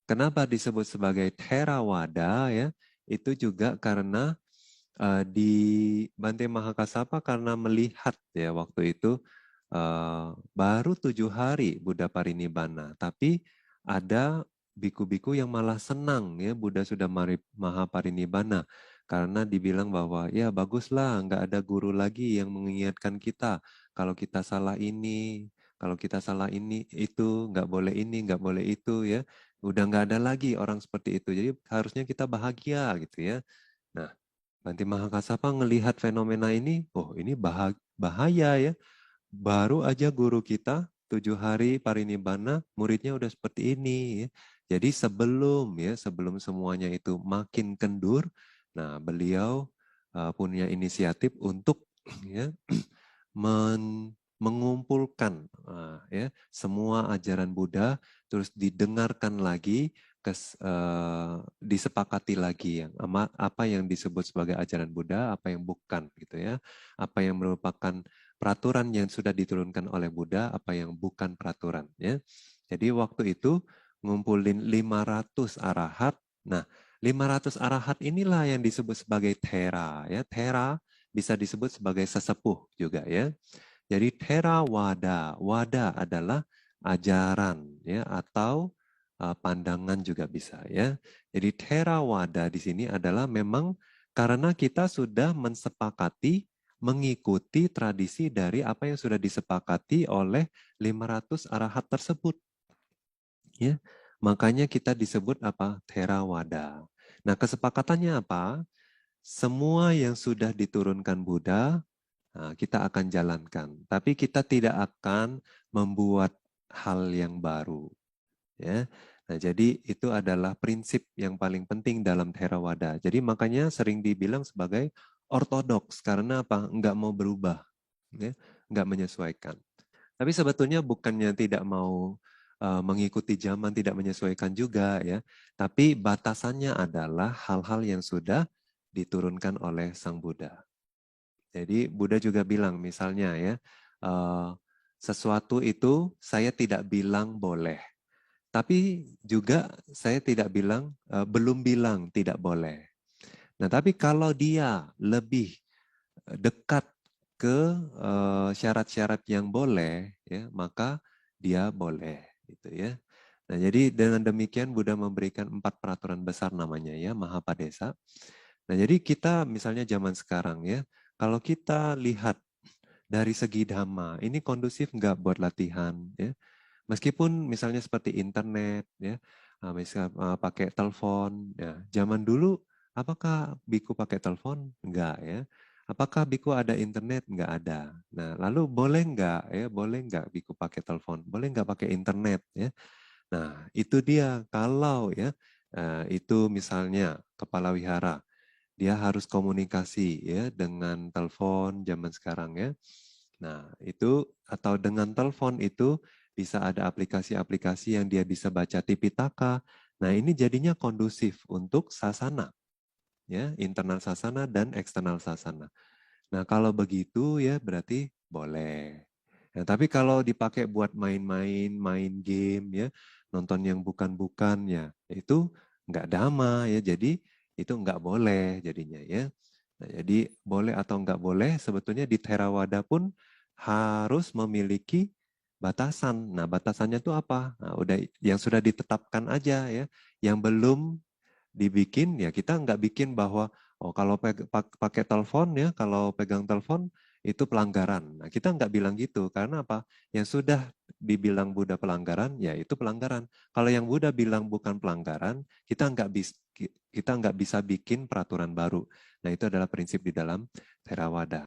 kenapa disebut sebagai Theravada ya? Itu juga karena di Bante Mahakasapa karena melihat ya waktu itu baru 7 hari Buddha parinibbana, tapi ada biku-biku yang malah senang ya Buddha sudah maha parinibbana karena dibilang bahwa ya baguslah nggak ada guru lagi yang mengingatkan kita kalau kita salah ini, kalau kita salah ini itu nggak boleh ini nggak boleh itu ya, udah nggak ada lagi orang seperti itu, jadi harusnya kita bahagia gitu ya. Nah, Bhante Mahakasapa ngelihat fenomena ini, oh ini bahaya ya. Baru aja guru kita 7 hari parinibbana, muridnya udah seperti ini. Ya. Jadi sebelum semuanya itu makin kendur, nah beliau punya inisiatif untuk ya mengumpulkan ya semua ajaran Buddha, terus didengarkan lagi, disepakati lagi yang apa yang disebut sebagai ajaran Buddha, apa yang bukan gitu ya, apa yang merupakan peraturan yang sudah diturunkan oleh Buddha, apa yang bukan peraturan ya. Jadi waktu itu ngumpulin 500 arahat. Nah, 500 arahat inilah yang disebut sebagai Thera ya. Thera bisa disebut sebagai sesepuh juga ya. Jadi Theravada, wada adalah ajaran ya atau pandangan juga bisa ya. Jadi Theravada di sini adalah memang karena kita sudah mensepakati mengikuti tradisi dari apa yang sudah disepakati oleh 500 arahat tersebut ya. Makanya kita disebut apa? Theravada. Nah, kesepakatannya apa? Semua yang sudah diturunkan Buddha kita akan jalankan. Tapi kita tidak akan membuat hal yang baru. Ya. Nah, jadi itu adalah prinsip yang paling penting dalam Theravada. Jadi makanya sering dibilang sebagai ortodoks karena apa? Enggak mau berubah, ya, enggak menyesuaikan. Tapi sebetulnya bukannya tidak mau mengikuti zaman, tidak menyesuaikan juga ya. Tapi batasannya adalah hal-hal yang sudah diturunkan oleh Sang Buddha. Jadi Buddha juga bilang misalnya ya, sesuatu itu saya tidak bilang boleh, tapi juga saya tidak bilang, belum bilang tidak boleh. Nah tapi kalau dia lebih dekat ke syarat-syarat yang boleh, ya maka dia boleh, gitu ya. Nah jadi dengan demikian Buddha memberikan 4 peraturan besar namanya ya, Mahapadesa. Nah jadi kita misalnya zaman sekarang ya, kalau kita lihat dari segi dhamma, ini kondusif nggak buat latihan ya. Meskipun misalnya seperti internet ya, misal pakai telepon ya. Zaman dulu apakah biku pakai telepon? Enggak ya. Apakah biku ada internet? Enggak ada. Nah, lalu boleh enggak ya? Boleh enggak biku pakai telepon? Boleh enggak pakai internet ya? Nah, itu dia kalau ya itu misalnya kepala wihara, dia harus komunikasi ya dengan telepon zaman sekarang ya. Nah, itu atau dengan telepon itu bisa ada aplikasi-aplikasi yang dia bisa baca Tipitaka. Nah, ini jadinya kondusif untuk sasana, ya, internal sasana dan eksternal sasana. Nah, kalau begitu ya berarti boleh. Nah, tapi kalau dipakai buat main-main, main game ya, nonton yang bukan-bukan ya, itu nggak dhamma ya. Jadi itu nggak boleh jadinya ya. Nah, jadi boleh atau nggak boleh sebetulnya di Theravada pun harus memiliki batasan. Nah, batasannya itu apa? Nah, udah yang sudah ditetapkan aja ya. Yang belum dibikin ya kita nggak bikin bahwa oh kalau pakai telepon ya, kalau pegang telepon itu pelanggaran. Nah, kita nggak bilang gitu karena apa? Yang sudah dibilang Buddha pelanggaran ya itu pelanggaran. Kalau yang Buddha bilang bukan pelanggaran, kita nggak bisa bikin peraturan baru. Nah, itu adalah prinsip di dalam Theravada.